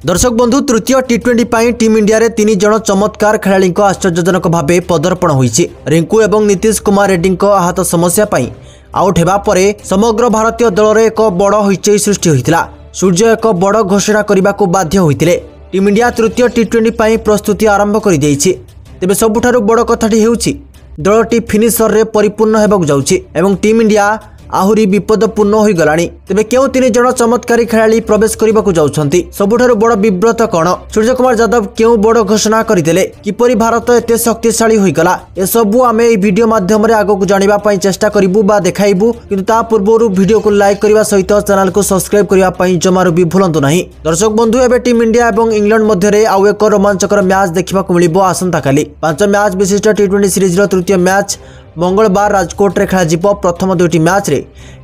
दर्शक बंधु तृतीय T20 टीम इंडिया रे 3 जन चमत्कार खेलाड़ी आश्चर्यजनक भाव पदर्पण होईछि। रिंकू एवं नीतीश कुमार रेड्डी आहत समस्या पाई आउट हेबा परे समग्र भारतीय दल रे एक बड़ हईचई सृष्टि होइतिला। सूर्य एक बड़ घोषणा करने को बाध्य होइतिले। टीम इंडिया तृतीय T20 प्रस्तुति आरंभ कर देइछि। तेबे सबुठारु बड़ कथाटी हेउछि दलटी फिनिशर रे परिपूर्ण हेबाकु जाउछि एवं टीम इंडिया आहुरी विपदपूर्ण हो गलानी। तेबे केउ 3 जन चमत्कारी खेलाड़ी प्रवेश करने को जाउछंती। सबुठारु बड़ विब्रत कौन सूर्य कुमार यादव केउ बड़ घोषणा करथिले, किपरि भारत एते शक्तिशाली होई गला, ए सबु आमे ए वीडियो माध्यम रे आगो को जानिबा पई चेष्टा करिवु बा देखाइबु। किंतु ता पूर्वरु वीडियो को लाइक करबा सहित चैनल को सब्सक्राइब करबा पई जमारु भी भूलंतु नाही। दर्शक बंधु एबे टीम इंडिया एवं इंग्लैंड मध्य रे आउ एक रोमांचकर मैच देखिबा को मिलिबो आसंता काली। 5 मैच विशिष्ट T20 सीरीज रो तृतीय मैच मंगलवार राजकोट रे खेला। प्रथम 2टी मैच रे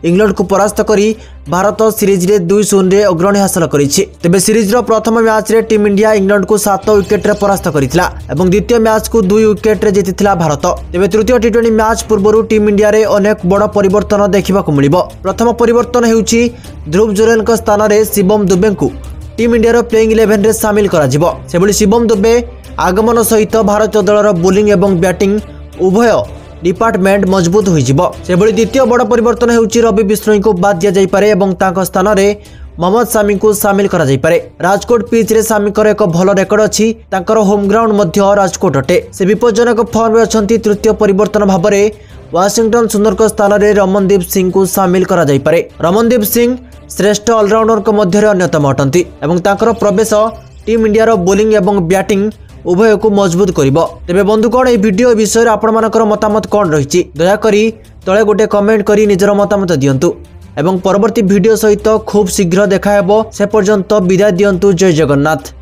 इंग्लैंड को परास्त करी भारत सीरीज रे 2-0 रे अग्रणी हासिल करिछि। तेबे सीरीज रो प्रथम मैच रे टीम इंडिया इंग्लैंड को 7 विकेट रे परास्त करिथिला एवं द्वितीय मैच को 2 विकेट रे जीतिथिला भारत। तेबे तृतीय T20 मैच पूर्वरु टीम इंडिया रे अनेक बड़ परिवर्तन देखिबा को मिलिबो। प्रथम परिवर्तन हेउछि ध्रुव जुरेल को स्थान रे शिवम दुबे को टीम इंडिया रो प्लेइंग 11 रे शामिल करा जिवो। सेबळी शिवम दुबे आगमन सहित भारतीय दल रो बोलिंग एवं बैटिंग उभय डिपार्टमेंट मजबूत होइजिबो। सेबळी द्वितीय बड़ परिवर्तन हेउछि रवि बिश्नोई को बाद दिया जाई पारे एवं तांको स्थान रे मोहम्मद सामी को शामिल करा जाई पारे। राजकोट पिच रे सामी कर एक भल रेकर्ड अछि। तांकर होम ग्राउंड मध्य राजकोट अटे। से विपज्जनक फॉर्म रे अछंती। तृतीय परिवर्तन भाव रे वाशिंगटन सुंदर को स्थान रे रमनदीप सिंह को शामिल करा जाई पारे। रमनदीप सिंह श्रेष्ठ ऑलराउंडर को मध्य रे अन्यतम अटंती एवं तांकर प्रवेश टीम इंडिया रो बोलिंग एवं बैटिंग उभय को मजबूत करिबो। तेबे बंधुगण ए वीडियो विषय आपण मानकर मतामत कोन रहिछि दया करी तळे गोटे कमेंट करी निजर मतामत दियंतु एवं परवर्ती वीडियो सहित खूब शीघ्र देखा हेबो। से पर्यंत विदाय दियंतु। जय जगन्नाथ।